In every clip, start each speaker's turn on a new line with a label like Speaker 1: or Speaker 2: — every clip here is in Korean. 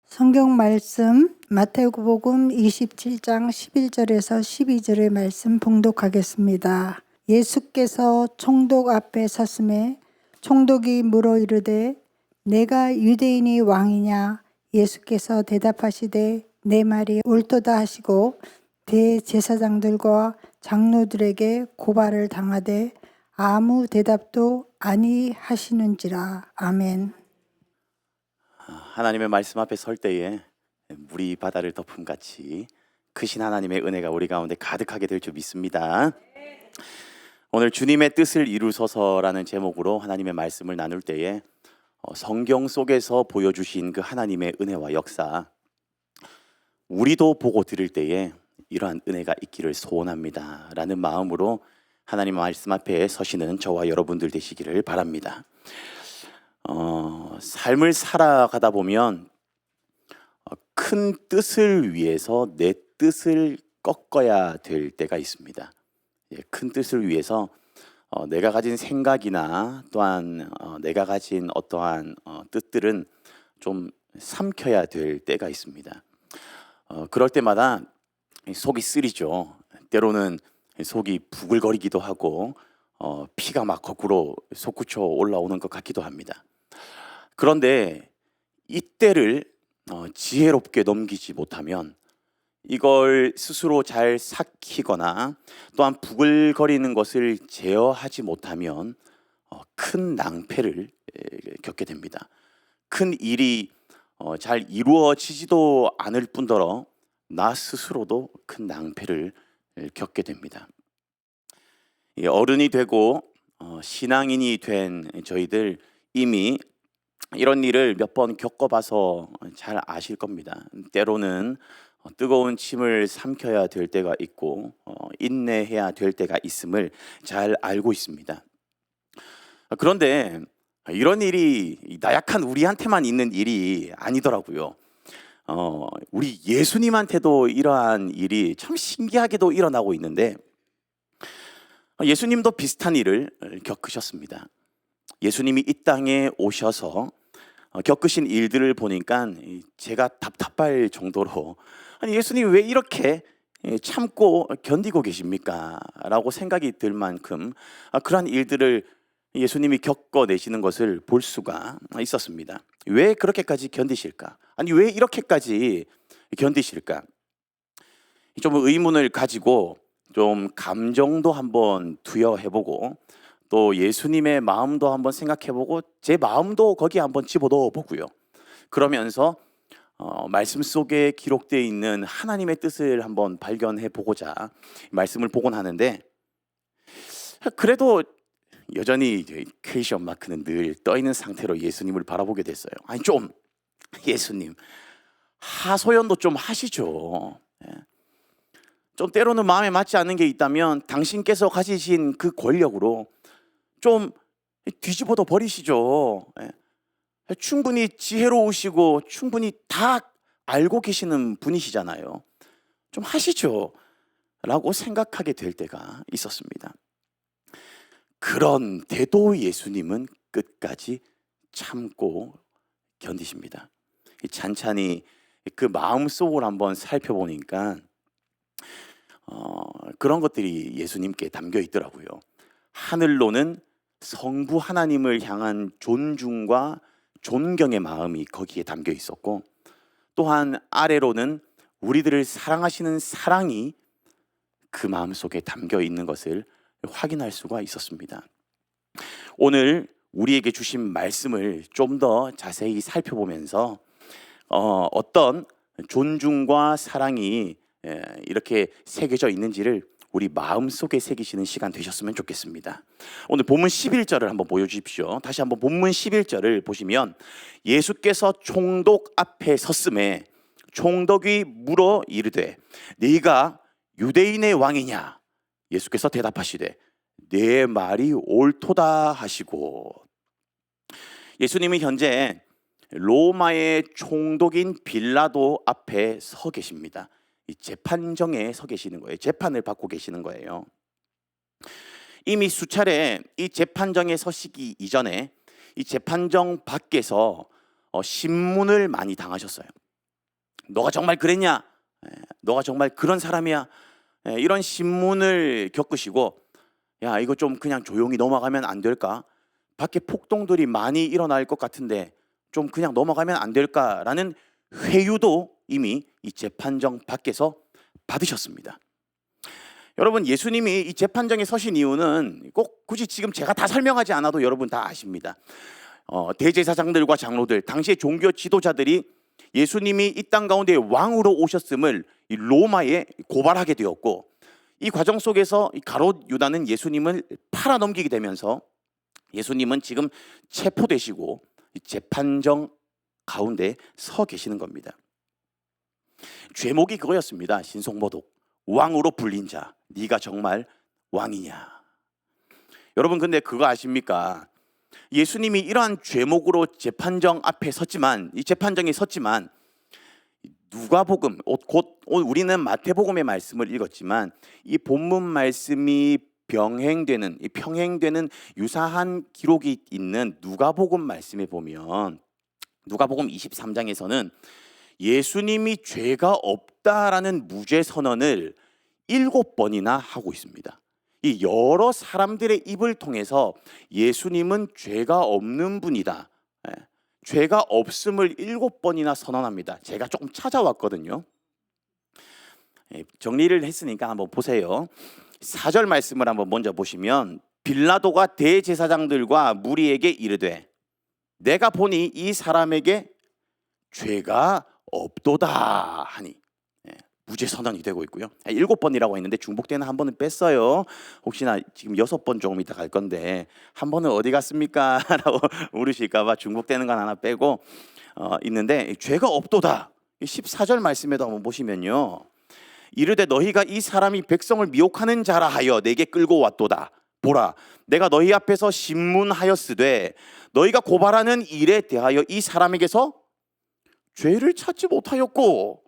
Speaker 1: 성경 말씀 마태복음 27장 11절에서 12절의 말씀 봉독하겠습니다. 예수께서 총독 앞에 섰음에 총독이 물어 이르되 내가 유대인의 왕이냐? 예수께서 대답하시되 내 말이 옳도다 하시고 대제사장들과 장로들에게 고발을 당하되 아무 대답도 아니하시는지라. 아멘.
Speaker 2: 하나님의 말씀 앞에 설 때에 물이 바다를 덮음같이 크신 하나님의 은혜가 우리 가운데 가득하게 될 줄 믿습니다. 오늘 주님의 뜻을 이루소서라는 제목으로 하나님의 말씀을 나눌 때에 성경 속에서 보여주신 그 하나님의 은혜와 역사, 우리도 보고 들을 때에 이러한 은혜가 있기를 소원합니다 라는 마음으로 하나님의 말씀 앞에 서시는 저와 여러분들 되시기를 바랍니다. 삶을 살아가다 보면 큰 뜻을 위해서 내 뜻을 꺾어야 될 때가 있습니다. 큰 뜻을 위해서 내가 가진 생각이나 또한 내가 가진 어떠한 뜻들은 좀 삼켜야 될 때가 있습니다. 그럴 때마다 속이 쓰리죠. 때로는 속이 부글거리기도 하고 피가 막 거꾸로 솟구쳐 올라오는 것 같기도 합니다. 그런데 이때를 지혜롭게 넘기지 못하면, 이걸 스스로 잘 삭히거나 또한 부글거리는 것을 제어하지 못하면 큰 낭패를 겪게 됩니다. 큰 일이 잘 이루어지지도 않을 뿐더러 나 스스로도 큰 낭패를 겪게 됩니다. 어른이 되고 신앙인이 된 저희들 이미 이런 일을 몇 번 겪어봐서 잘 아실 겁니다. 때로는 뜨거운 침을 삼켜야 될 때가 있고 인내해야 될 때가 있음을 잘 알고 있습니다. 그런데 이런 일이 나약한 우리한테만 있는 일이 아니더라고요. 우리 예수님한테도 이러한 일이 참 신기하게도 일어나고 있는데, 예수님도 비슷한 일을 겪으셨습니다. 예수님이 이 땅에 오셔서 겪으신 일들을 보니까 제가 답답할 정도로, 아니 예수님 왜 이렇게 참고 견디고 계십니까? 라고 생각이 들 만큼 그러한 일들을 예수님이 겪어내시는 것을 볼 수가 있었습니다. 왜 그렇게까지 견디실까? 아니 왜 이렇게까지 견디실까? 좀 의문을 가지고 좀 감정도 한번 투여해보고, 또 예수님의 마음도 한번 생각해보고 제 마음도 거기에 한번 집어넣어 보고요. 그러면서 말씀 속에 기록되어 있는 하나님의 뜻을 한번 발견해 보고자 말씀을 보곤 하는데, 그래도 여전히 퀘스천 마크는 늘 떠 있는 상태로 예수님을 바라보게 됐어요. 아니 좀 예수님 하소연도 좀 하시죠. 좀 때로는 마음에 맞지 않는 게 있다면 당신께서 가지신 그 권력으로 좀 뒤집어도 버리시죠. 충분히 지혜로우시고 충분히 다 알고 계시는 분이시잖아요. 좀 하시죠 라고 생각하게 될 때가 있었습니다. 그런데도 예수님은 끝까지 참고 견디십니다. 찬찬히 그 마음속을 한번 살펴보니까 그런 것들이 예수님께 담겨 있더라고요. 하늘로는 성부 하나님을 향한 존중과 존경의 마음이 거기에 담겨 있었고, 또한 아래로는 우리들을 사랑하시는 사랑이 그 마음속에 담겨 있는 것을 확인할 수가 있었습니다. 오늘 우리에게 주신 말씀을 좀 더 자세히 살펴보면서 어떤 존중과 사랑이 이렇게 새겨져 있는지를 우리 마음속에 새기시는 시간 되셨으면 좋겠습니다. 오늘 본문 11절을 한번 보여주십시오. 다시 한번 본문 11절을 보시면, 예수께서 총독 앞에 섰음에 총독이 물어 이르되 네가 유대인의 왕이냐? 예수께서 대답하시되 내 말이 옳도다 하시고. 예수님은 현재 로마의 총독인 빌라도 앞에 서 계십니다. 이 재판정에 서 계시는 거예요. 재판을 받고 계시는 거예요. 이미 수차례 이 재판정에 서시기 이전에 이 재판정 밖에서 신문을 많이 당하셨어요. 너가 정말 그랬냐? 너가 정말 그런 사람이야? 이런 신문을 겪으시고, 야, 이거 좀 그냥 조용히 넘어가면 안 될까? 밖에 폭동들이 많이 일어날 것 같은데 좀 그냥 넘어가면 안 될까라는 회유도 이미 이 재판정 밖에서 받으셨습니다. 여러분, 예수님이 이 재판정에 서신 이유는 꼭 굳이 지금 제가 다 설명하지 않아도 여러분 다 아십니다. 대제사장들과 장로들, 당시의 종교 지도자들이 예수님이 이 땅 가운데 왕으로 오셨음을 이 로마에 고발하게 되었고, 이 과정 속에서 이 가롯 유다는 예수님을 팔아넘기게 되면서 예수님은 지금 체포되시고 이 재판정 가운데 서 계시는 겁니다. 죄목이 그거였습니다. 신송모독, 왕으로 불린 자, 네가 정말 왕이냐? 여러분, 근데 그거 아십니까? 예수님이 이러한 죄목으로 재판정 앞에 섰지만, 이 재판정에 섰지만, 누가복음, 곧 우리는 마태복음의 말씀을 읽었지만 이 본문 말씀이 평행되는 유사한 기록이 있는 누가복음 말씀에 보면, 누가복음 23장에서는 예수님이 죄가 없다라는 무죄 선언을 7번이나 하고 있습니다. 이 여러 사람들의 입을 통해서 예수님은 죄가 없는 분이다, 죄가 없음을 7번이나 선언합니다. 제가 조금 찾아왔거든요. 정리를 했으니까 한번 보세요. 4절 말씀을 한번 먼저 보시면, 빌라도가 대제사장들과 무리에게 이르되 내가 보니 이 사람에게 죄가 없도다 하니, 무죄 선언이 되고 있고요. 7번이라고 했는데 중복되는 한 번은 뺐어요. 혹시나 지금 6번 조금 이따 갈 건데 한 번은 어디 갔습니까? 라고 물으실까 봐 중복되는 건 하나 빼고 있는데, 죄가 없도다 14절 말씀에도 한번 보시면요, 이르되 너희가 이 사람이 백성을 미혹하는 자라 하여 내게 끌고 왔도다. 보라, 내가 너희 앞에서 신문하였으되 너희가 고발하는 일에 대하여 이 사람에게서 죄를 찾지 못하였고,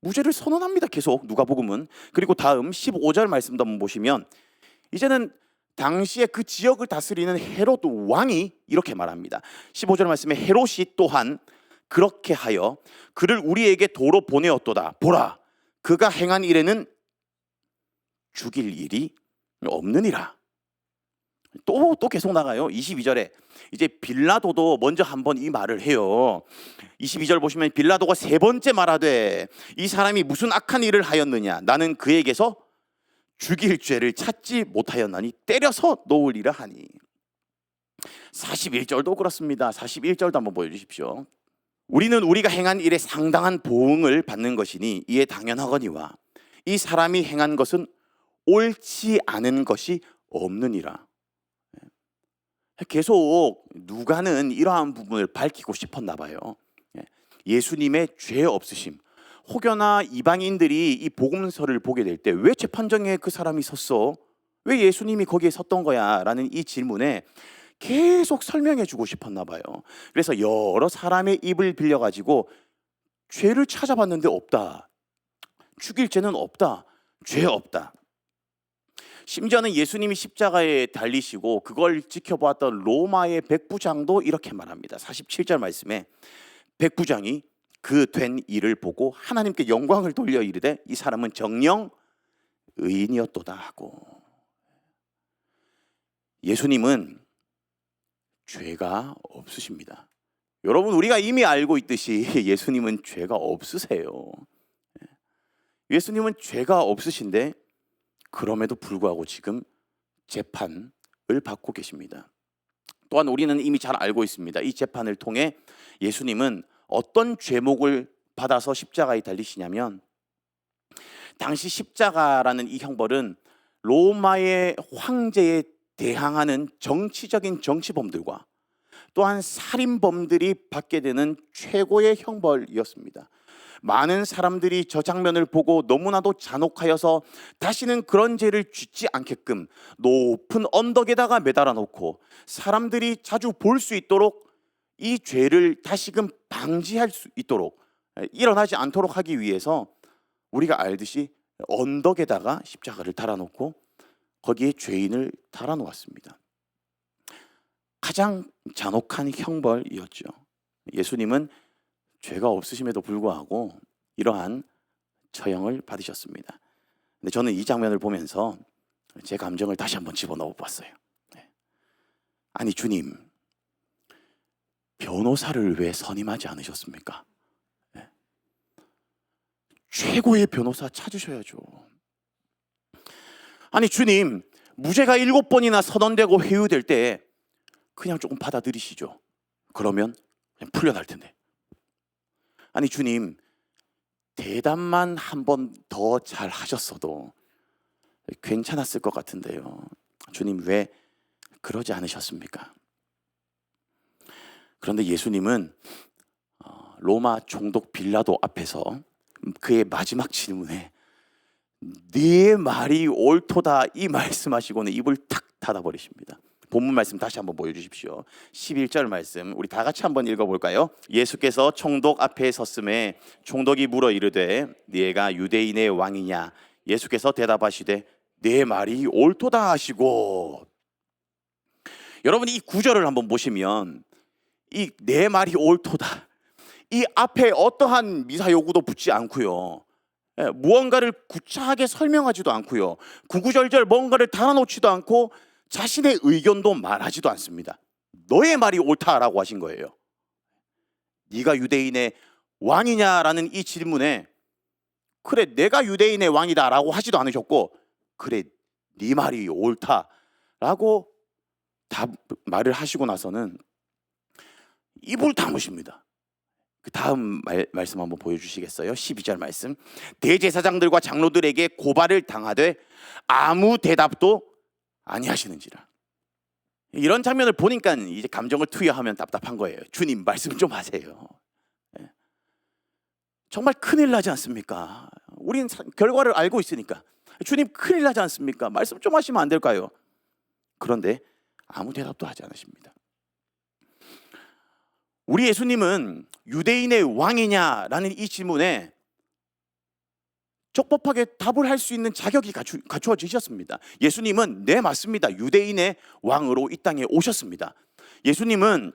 Speaker 2: 무죄를 선언합니다. 계속 누가복음은. 그리고 다음 15절 말씀도 한번 보시면, 이제는 당시에 그 지역을 다스리는 헤롯 왕이 이렇게 말합니다. 15절 말씀에 헤롯이 또한 그렇게 하여 그를 우리에게 도로 보내었도다. 보라, 그가 행한 일에는 죽일 일이 없느니라. 또 계속 나가요. 22절에 이제 빌라도도 먼저 한번 이 말을 해요. 22절 보시면 빌라도가 3번째 말하되 이 사람이 무슨 악한 일을 하였느냐? 나는 그에게서 죽일 죄를 찾지 못하였나니 때려서 놓으리라 하니. 41절도 그렇습니다. 41절도 한번 보여주십시오. 우리는 우리가 행한 일에 상당한 보응을 받는 것이니 이에 당연하거니와 이 사람이 행한 것은 옳지 않은 것이 없느니라. 계속 누가는 이러한 부분을 밝히고 싶었나 봐요. 예수님의 죄 없으심. 혹여나 이방인들이 이 복음서를 보게 될 때 왜 재판정에 그 사람이 섰어? 왜 예수님이 거기에 섰던 거야? 라는 이 질문에 계속 설명해 주고 싶었나 봐요. 그래서 여러 사람의 입을 빌려가지고 죄를 찾아봤는데 없다, 죽일 죄는 없다, 죄 없다. 심지어는 예수님이 십자가에 달리시고 그걸 지켜보았던 로마의 백부장도 이렇게 말합니다. 47절 말씀에 백부장이 그 된 일을 보고 하나님께 영광을 돌려 이르되 이 사람은 정녕 의인이었도다 하고. 예수님은 죄가 없으십니다. 여러분, 우리가 이미 알고 있듯이 예수님은 죄가 없으세요. 예수님은 죄가 없으신데 그럼에도 불구하고 지금 재판을 받고 계십니다. 또한 우리는 이미 잘 알고 있습니다. 이 재판을 통해 예수님은 어떤 죄목을 받아서 십자가에 달리시냐면, 당시 십자가라는 이 형벌은 로마의 황제에 대항하는 정치적인 정치범들과 또한 살인범들이 받게 되는 최고의 형벌이었습니다. 많은 사람들이 저 장면을 보고 너무나도 잔혹하여서 다시는 그런 죄를 짓지 않게끔 높은 언덕에다가 매달아 놓고 사람들이 자주 볼 수 있도록 이 죄를 다시금 방지할 수 있도록, 일어나지 않도록 하기 위해서 우리가 알듯이 언덕에다가 십자가를 달아놓고 거기에 죄인을 달아놓았습니다. 가장 잔혹한 형벌이었죠. 예수님은 죄가 없으심에도 불구하고 이러한 처형을 받으셨습니다. 근데 저는 이 장면을 보면서 제 감정을 다시 한번 집어넣어 봤어요. 아니 주님, 변호사를 왜 선임하지 않으셨습니까? 최고의 변호사 찾으셔야죠. 아니 주님, 무죄가 7번이나 선언되고 회유될 때 그냥 조금 받아들이시죠. 그러면 그냥 풀려날 텐데. 아니 주님, 대답만 한 번 더 잘 하셨어도 괜찮았을 것 같은데요. 주님 왜 그러지 않으셨습니까? 그런데 예수님은 로마 총독 빌라도 앞에서 그의 마지막 질문에 네 말이 옳도다 이 말씀하시고는 입을 탁 닫아버리십니다. 본문 말씀 다시 한번 보여주십시오. 11절 말씀 우리 다 같이 한번 읽어볼까요? 예수께서 총독 앞에 섰음에 총독이 물어 이르되 네가 유대인의 왕이냐? 예수께서 대답하시되 네 말이 옳도다 하시고. 여러분 이 구절을 한번 보시면 이 네 말이 옳도다, 이 앞에 어떠한 미사 요구도 붙지 않고요, 무언가를 구차하게 설명하지도 않고요, 구구절절 뭔가를 달아놓지도 않고 자신의 의견도 말하지도 않습니다. 너의 말이 옳다라고 하신 거예요. 네가 유대인의 왕이냐라는 이 질문에 그래 내가 유대인의 왕이다라고 하지도 않으셨고 그래 네 말이 옳다라고 말을 하시고 나서는 입을 다무십니다. 그 다음 말씀 한번 보여주시겠어요? 12절 말씀. 대제사장들과 장로들에게 고발을 당하되 아무 대답도 아니하시는지라. 이런 장면을 보니까 이제 감정을 투여하면 답답한 거예요. 주님 말씀 좀 하세요. 정말 큰일 나지 않습니까? 우리는 결과를 알고 있으니까. 주님 큰일 나지 않습니까? 말씀 좀 하시면 안 될까요? 그런데 아무 대답도 하지 않으십니다. 우리 예수님은 유대인의 왕이냐라는 이 질문에 적법하게 답을 할 수 있는 자격이 갖추어지셨습니다. 예수님은 네 맞습니다. 유대인의 왕으로 이 땅에 오셨습니다. 예수님은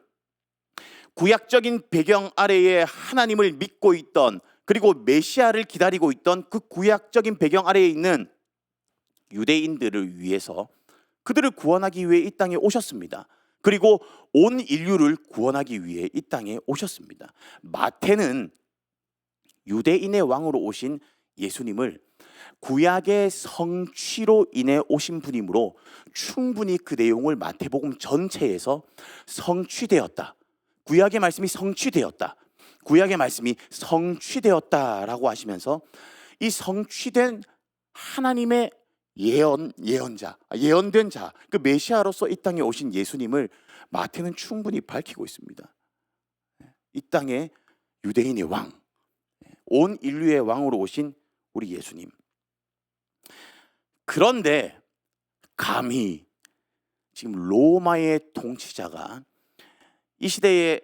Speaker 2: 구약적인 배경 아래에 하나님을 믿고 있던, 그리고 메시아를 기다리고 있던 그 구약적인 배경 아래에 있는 유대인들을 위해서 그들을 구원하기 위해 이 땅에 오셨습니다. 그리고 온 인류를 구원하기 위해 이 땅에 오셨습니다. 마태는 유대인의 왕으로 오신 예수님을 구약의 성취로 인해 오신 분이므로 충분히 그 내용을 마태복음 전체에서 성취되었다, 구약의 말씀이 성취되었다, 구약의 말씀이 성취되었다라고 하시면서 이 성취된 하나님의 예언된 자, 그 메시아로서 이 땅에 오신 예수님을 마태는 충분히 밝히고 있습니다. 이 땅에 유대인의 왕, 온 인류의 왕으로 오신 우리 예수님. 그런데 감히 지금 로마의 통치자가 이 시대에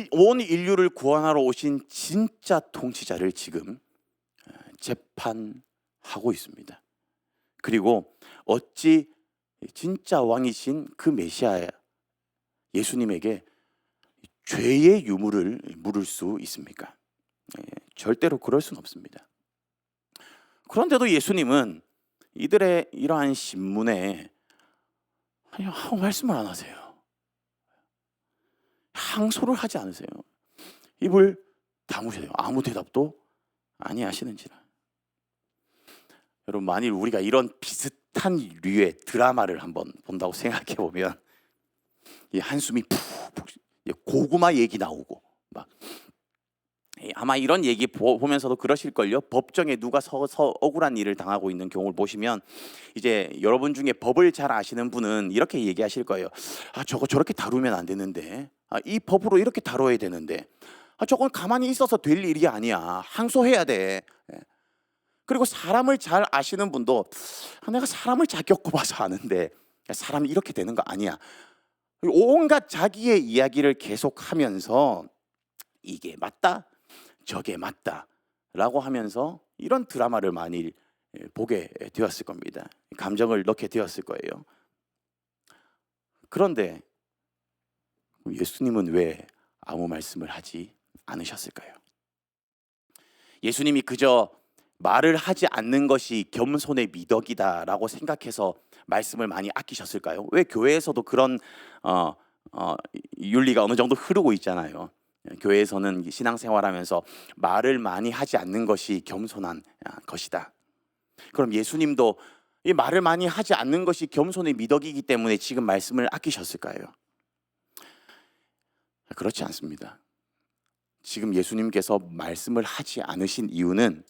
Speaker 2: 온 인류를 구원하러 오신 진짜 통치자를 지금 재판하고 있습니다. 그리고 어찌 진짜 왕이신 그 메시아 예수님에게 죄의 유무를 물을 수 있습니까? 절대로 그럴 수는 없습니다. 그런데도 예수님은 이들의 이러한 신문에 아무 말씀을 안 하세요. 항소를 하지 않으세요. 입을 다무세요. 아무 대답도 아니하시는지라. 여러분 만일 우리가 이런 비슷한 류의 드라마를 한번 본다고 생각해 보면 이 한숨이 푹푹, 고구마 얘기 나오고 막 아마 이런 얘기 보면서도 그러실걸요. 법정에 누가 서서 억울한 일을 당하고 있는 경우를 보시면 이제 여러분 중에 법을 잘 아시는 분은 이렇게 얘기하실 거예요. 저거 저렇게 다루면 안 되는데, 이 법으로 이렇게 다뤄야 되는데, 저건 가만히 있어서 될 일이 아니야. 항소해야 돼. 그리고 사람을 잘 아시는 분도 내가 사람을 잘 겪어봐서 아는데 사람이 이렇게 되는 거 아니야. 온갖 자기의 이야기를 계속하면서 이게 맞다, 저게 맞다 라고 하면서 이런 드라마를 많이 보게 되었을 겁니다. 감정을 넣게 되었을 거예요. 그런데 예수님은 왜 아무 말씀을 하지 않으셨을까요? 예수님이 그저 말을 하지 않는 것이 겸손의 미덕이다라고 생각해서 말씀을 많이 아끼셨을까요? 왜 교회에서도 그런 윤리가 어느 정도 흐르고 있잖아요. 교회에서는 신앙생활하면서 말을 많이 하지 않는 것이 겸손한 것이다. 그럼 예수님도 이 말을 많이 하지 않는 것이 겸손의 미덕이기 때문에 지금 말씀을 아끼셨을까요? 그렇지 않습니다. 지금 예수님께서 말씀을 하지 않으신 이유는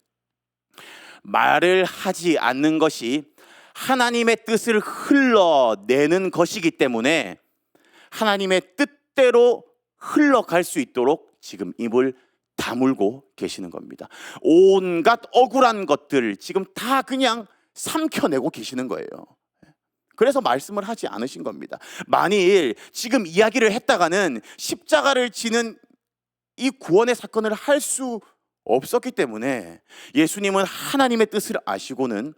Speaker 2: 말을 하지 않는 것이 하나님의 뜻을 흘러내는 것이기 때문에 하나님의 뜻대로 흘러갈 수 있도록 지금 입을 다물고 계시는 겁니다. 온갖 억울한 것들 지금 다 그냥 삼켜내고 계시는 거예요. 그래서 말씀을 하지 않으신 겁니다. 만일 지금 이야기를 했다가는 십자가를 지는 이 구원의 사건을 할 수 없었기 때문에 예수님은 하나님의 뜻을 아시고는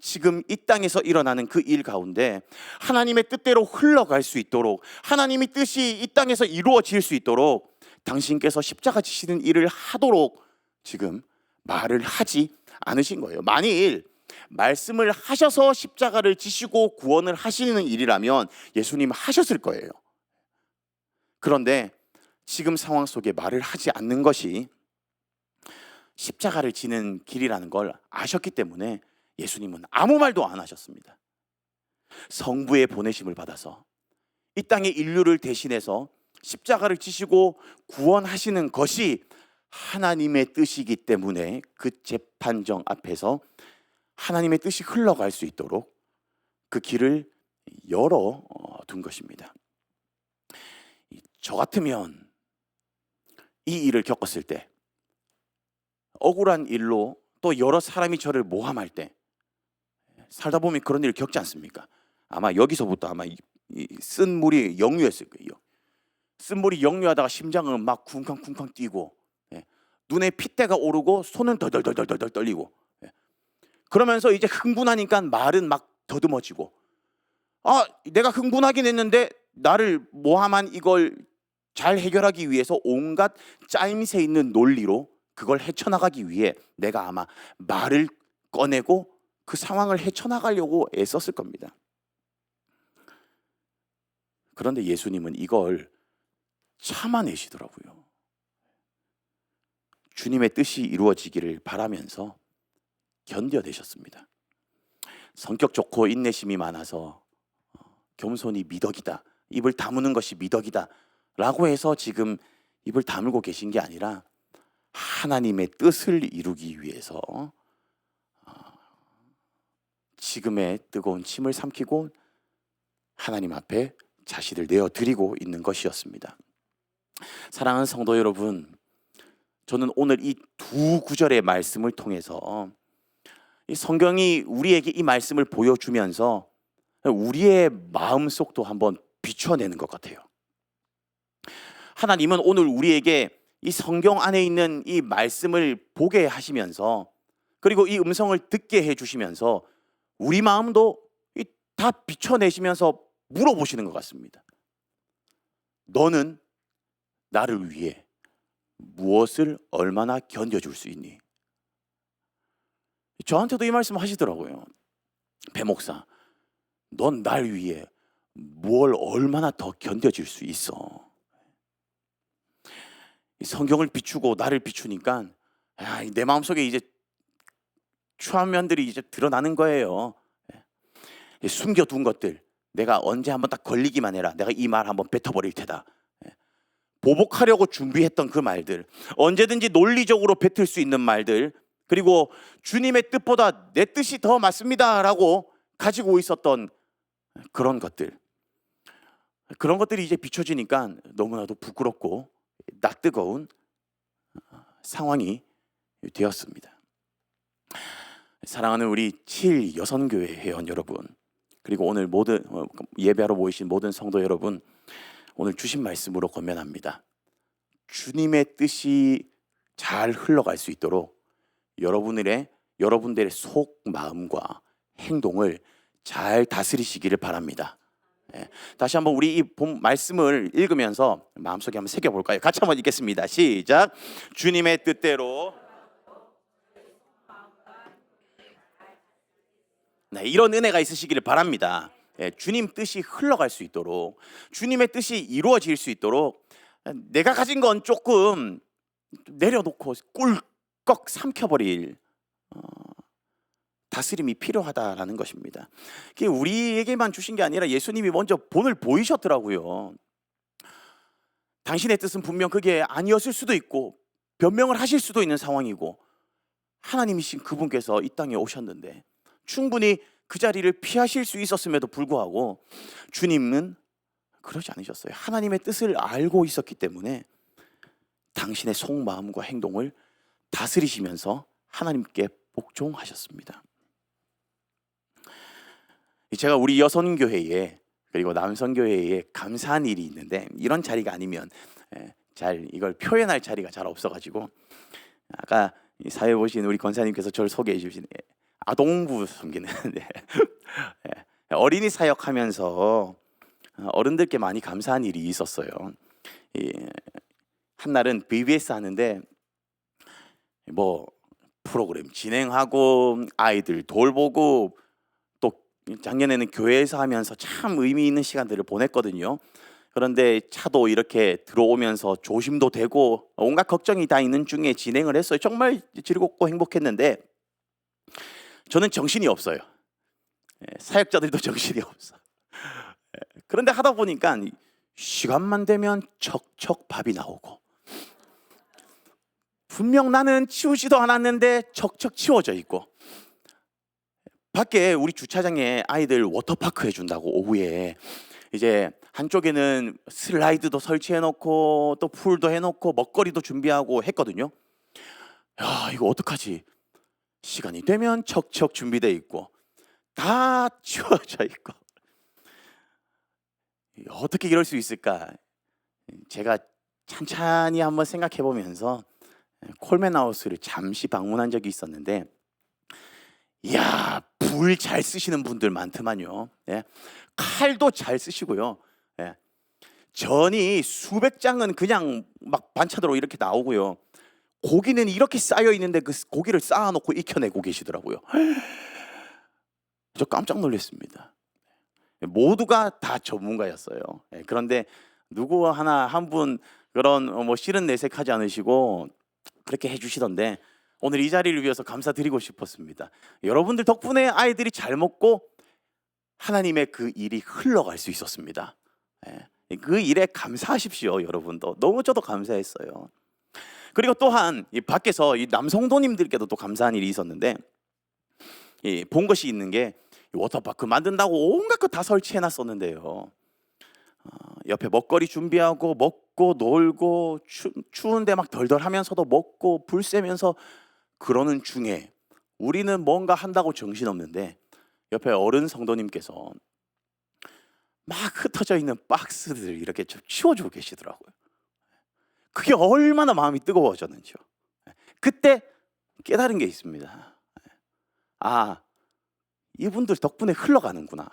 Speaker 2: 지금 이 땅에서 일어나는 그 일 가운데 하나님의 뜻대로 흘러갈 수 있도록, 하나님의 뜻이 이 땅에서 이루어질 수 있도록 당신께서 십자가 지시는 일을 하도록 지금 말을 하지 않으신 거예요. 만일 말씀을 하셔서 십자가를 지시고 구원을 하시는 일이라면 예수님 하셨을 거예요. 그런데 지금 상황 속에 말을 하지 않는 것이 십자가를 지는 길이라는 걸 아셨기 때문에 예수님은 아무 말도 안 하셨습니다. 성부의 보내심을 받아서 이 땅의 인류를 대신해서 십자가를 지시고 구원하시는 것이 하나님의 뜻이기 때문에 그 재판정 앞에서 하나님의 뜻이 흘러갈 수 있도록 그 길을 열어둔 것입니다. 저 같으면 이 일을 겪었을 때, 억울한 일로 또 여러 사람이 저를 모함할 때, 살다 보면 그런 일을 겪지 않습니까? 아마 여기서부터 아마 쓴 물이 역류했을 거예요. 쓴 물이 역류하다가 심장은 막 쿵쾅쿵쾅 뛰고, 눈에 핏대가 오르고 손은 덜덜덜덜덜 떨리고, 그러면서 이제 흥분하니까 말은 막 더듬어지고, 내가 흥분하긴 했는데 나를 모함한 이걸 잘 해결하기 위해서 온갖 짜임새 있는 논리로 그걸 헤쳐나가기 위해 내가 아마 말을 꺼내고 그 상황을 헤쳐나가려고 애썼을 겁니다. 그런데 예수님은 이걸 참아내시더라고요. 주님의 뜻이 이루어지기를 바라면서 견뎌내셨습니다. 성격 좋고 인내심이 많아서 겸손이 미덕이다, 입을 다무는 것이 미덕이다 라고 해서 지금 입을 다물고 계신 게 아니라 하나님의 뜻을 이루기 위해서 지금의 뜨거운 침을 삼키고 하나님 앞에 자신을 내어드리고 있는 것이었습니다. 사랑하는 성도 여러분, 저는 오늘 이 두 구절의 말씀을 통해서 이 성경이 우리에게 이 말씀을 보여주면서 우리의 마음속도 한번 비춰내는 것 같아요. 하나님은 오늘 우리에게 이 성경 안에 있는 이 말씀을 보게 하시면서, 그리고 이 음성을 듣게 해주시면서 우리 마음도 다 비춰내시면서 물어보시는 것 같습니다. 너는 나를 위해 무엇을 얼마나 견뎌줄 수 있니? 저한테도 이 말씀 하시더라고요. 배 목사, 넌 날 위해 뭘 얼마나 더 견뎌줄 수 있어? 성경을 비추고 나를 비추니까 내 마음속에 이제 추한 면들이 이제 드러나는 거예요. 숨겨둔 것들, 내가 언제 한번 딱 걸리기만 해라, 내가 이 말 한번 뱉어버릴 테다, 보복하려고 준비했던 그 말들, 언제든지 논리적으로 뱉을 수 있는 말들, 그리고 주님의 뜻보다 내 뜻이 더 맞습니다 라고 가지고 있었던 그런 것들, 그런 것들이 이제 비춰지니까 너무나도 부끄럽고 낯뜨거운 상황이 되었습니다. 사랑하는 우리 7 여선교회 회원 여러분, 그리고 오늘 모든 예배하러 모이신 모든 성도 여러분, 오늘 주신 말씀으로 권면합니다. 주님의 뜻이 잘 흘러갈 수 있도록 여러분들의 속 마음과 행동을 잘 다스리시기를 바랍니다. 예, 다시 한번 우리 이 본 말씀을 읽으면서 마음속에 한번 새겨볼까요? 같이 한번 읽겠습니다. 시작. 주님의 뜻대로. 네, 이런 은혜가 있으시기를 바랍니다. 예, 주님 뜻이 흘러갈 수 있도록, 주님의 뜻이 이루어질 수 있도록 내가 가진 건 조금 내려놓고 꿀꺽 삼켜버릴 다스림이 필요하다라는 것입니다. 그게 우리에게만 주신 게 아니라 예수님이 먼저 본을 보이셨더라고요. 당신의 뜻은 분명 그게 아니었을 수도 있고 변명을 하실 수도 있는 상황이고, 하나님이신 그분께서 이 땅에 오셨는데 충분히 그 자리를 피하실 수 있었음에도 불구하고 주님은 그러지 않으셨어요. 하나님의 뜻을 알고 있었기 때문에 당신의 속마음과 행동을 다스리시면서 하나님께 복종하셨습니다. 제가 우리 여성교회에 그리고 남성교회에 감사한 일이 있는데, 이런 자리가 아니면 잘 이걸 표현할 자리가 잘 없어가지고, 아까 사회 보신 우리 권사님께서 저를 소개해 주신 아동부 섬기는 어린이 사역하면서 어른들께 많이 감사한 일이 있었어요. 한날은 BBS 하는데 뭐 프로그램 진행하고 아이들 돌보고, 또 작년에는 교회에서 하면서 참 의미 있는 시간들을 보냈거든요. 그런데 차도 이렇게 들어오면서 조심도 되고 온갖 걱정이 다 있는 중에 진행을 했어요. 정말 즐겁고 행복했는데 저는 정신이 없어요. 사역자들도 정신이 없어. 그런데 하다 보니까 시간만 되면 척척 밥이 나오고, 분명 나는 치우지도 않았는데 척척 치워져 있고, 밖에 우리 주차장에 아이들 워터파크 해준다고 오후에 이제 한쪽에는 슬라이드도 설치해 놓고 또 풀도 해놓고 먹거리도 준비하고 했거든요. 야, 이거 어떡하지? 시간이 되면 척척 준비돼 있고 다 치워져 있고, 어떻게 이럴 수 있을까? 제가 찬찬히 한번 생각해 보면서 콜맨하우스를 잠시 방문한 적이 있었는데, 이야, 불 잘 쓰시는 분들 많더만요. 예. 칼도 잘 쓰시고요. 예. 전이 수백 장은 그냥 막 반찬으로 이렇게 나오고요. 고기는 이렇게 쌓여 있는데 그 고기를 쌓아놓고 익혀내고 계시더라고요. 저 깜짝 놀랐습니다. 모두가 다 전문가였어요. 예. 그런데 누구 하나 한 분 그런 뭐 실은 내색하지 않으시고 그렇게 해주시던데, 오늘 이 자리를 위해서 감사드리고 싶었습니다. 여러분들 덕분에 아이들이 잘 먹고 하나님의 그 일이 흘러갈 수 있었습니다. 예. 그 일에 감사하십시오. 여러분도 너무 저도 감사했어요. 그리고 또한 이 밖에서 이 남성도님들께도 또 감사한 일이 있었는데, 본 것이 있는 게 워터파크 만든다고 온갖 거 다 설치해 놨었는데요. 옆에 먹거리 준비하고 먹고 놀고 추운데 막 덜덜하면서도 먹고 불 쐬면서 그러는 중에 우리는 뭔가 한다고 정신없는데 옆에 어른 성도님께서 막 흩어져 있는 박스들을 이렇게 좀 치워주고 계시더라고요. 그게 얼마나 마음이 뜨거워졌는지요. 그때 깨달은 게 있습니다. 아, 이분들 덕분에 흘러가는구나.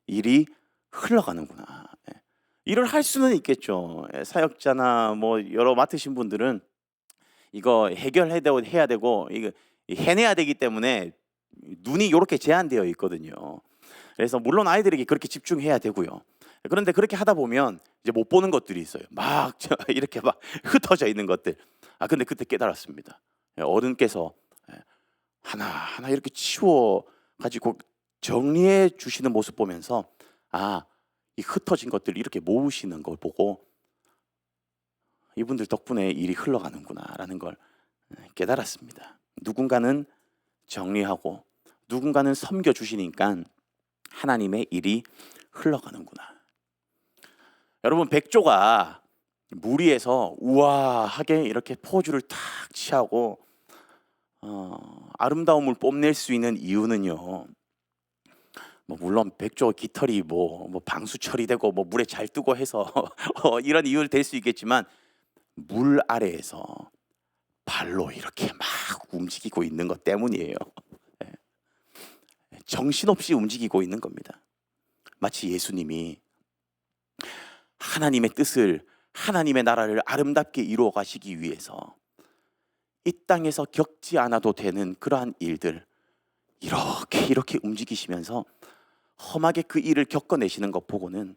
Speaker 2: 일이 흘러가는구나. 일을 할 수는 있겠죠. 사역자나 뭐 여러 맡으신 분들은 이거 해야 되고 이거 해내야 되기 때문에 눈이 이렇게 제한되어 있거든요. 그래서 물론 아이들에게 그렇게 집중해야 되고요. 그런데 그렇게 하다 보면 이제 못 보는 것들이 있어요. 막 이렇게 막 흩어져 있는 것들. 근데 그때 깨달았습니다. 어른께서 하나하나 이렇게 치워 가지고 정리해 주시는 모습 보면서, 이 흩어진 것들을 이렇게 모으시는 걸 보고 이분들 덕분에 일이 흘러가는구나라는 걸 깨달았습니다. 누군가는 정리하고 누군가는 섬겨 주시니까 하나님의 일이 흘러가는구나. 여러분, 백조가 물 위에서 우아하게 이렇게 포즈를 탁 취하고 아름다움을 뽐낼 수 있는 이유는요, 뭐 물론 백조 깃털이 뭐 방수 처리되고 뭐 물에 잘 뜨고 해서 이런 이유를 될 수 있겠지만, 물 아래에서 발로 이렇게 막 움직이고 있는 것 때문이에요. 정신없이 움직이고 있는 겁니다. 마치 예수님이 하나님의 뜻을, 하나님의 나라를 아름답게 이루어 가시기 위해서 이 땅에서 겪지 않아도 되는 그러한 일들 이렇게 움직이시면서 험하게 그 일을 겪어내시는 것 보고는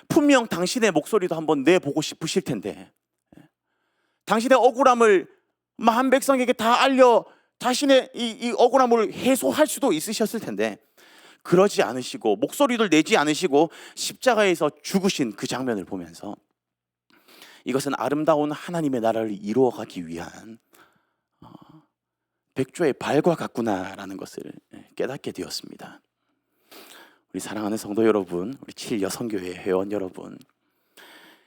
Speaker 2: 분명 당신의 목소리도 한번 내보고 싶으실 텐데, 당신의 억울함을 만 백성에게 다 알려 자신의 이 억울함을 해소할 수도 있으셨을 텐데, 그러지 않으시고 목소리를 내지 않으시고 십자가에서 죽으신 그 장면을 보면서 이것은 아름다운 하나님의 나라를 이루어가기 위한 백조의 발과 같구나라는 것을 깨닫게 되었습니다. 우리 사랑하는 성도 여러분, 우리 7여성교회 회원 여러분,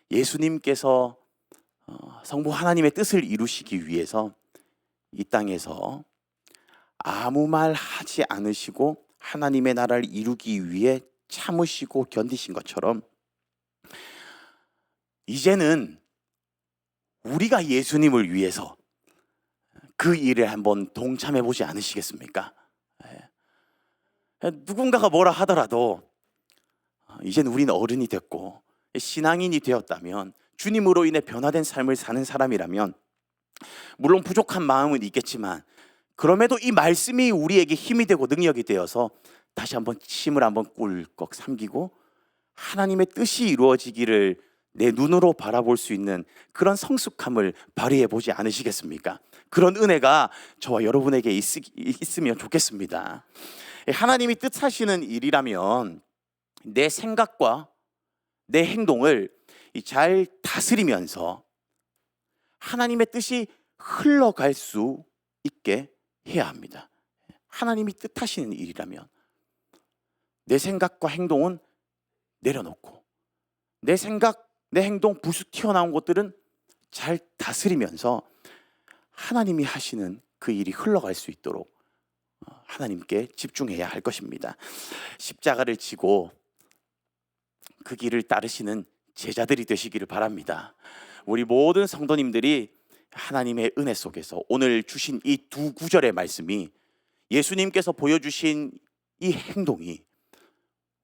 Speaker 2: 예수님께서 성부 하나님의 뜻을 이루시기 위해서 이 땅에서 아무 말 하지 않으시고 하나님의 나라를 이루기 위해 참으시고 견디신 것처럼 이제는 우리가 예수님을 위해서 그 일에 한번 동참해 보지 않으시겠습니까? 누군가가 뭐라 하더라도 이제는 우리는 어른이 됐고 신앙인이 되었다면, 주님으로 인해 변화된 삶을 사는 사람이라면 물론 부족한 마음은 있겠지만 그럼에도 이 말씀이 우리에게 힘이 되고 능력이 되어서 다시 한번 침을 한번 꿀꺽 삼키고 하나님의 뜻이 이루어지기를 내 눈으로 바라볼 수 있는 그런 성숙함을 발휘해 보지 않으시겠습니까? 그런 은혜가 저와 여러분에게 있으면 좋겠습니다. 하나님이 뜻하시는 일이라면 내 생각과 내 행동을 잘 다스리면서 하나님의 뜻이 흘러갈 수 있게 해야 합니다. 하나님이 뜻하시는 일이라면 내 생각과 행동은 내려놓고 내 생각, 내 행동 부수 튀어나온 것들은 잘 다스리면서 하나님이 하시는 그 일이 흘러갈 수 있도록 하나님께 집중해야 할 것입니다. 십자가를 지고 그 길을 따르시는 제자들이 되시기를 바랍니다. 우리 모든 성도님들이 하나님의 은혜 속에서 오늘 주신 이 두 구절의 말씀이, 예수님께서 보여주신 이 행동이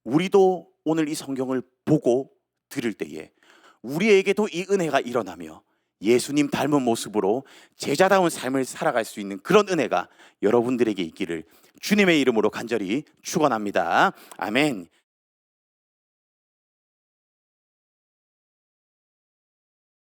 Speaker 2: 우리도 오늘 이 성경을 보고 들을 때에 우리에게도 이 은혜가 일어나며 예수님 닮은 모습으로 제자다운 삶을 살아갈 수 있는 그런 은혜가 여러분들에게 있기를 주님의 이름으로 간절히 축원합니다. 아멘.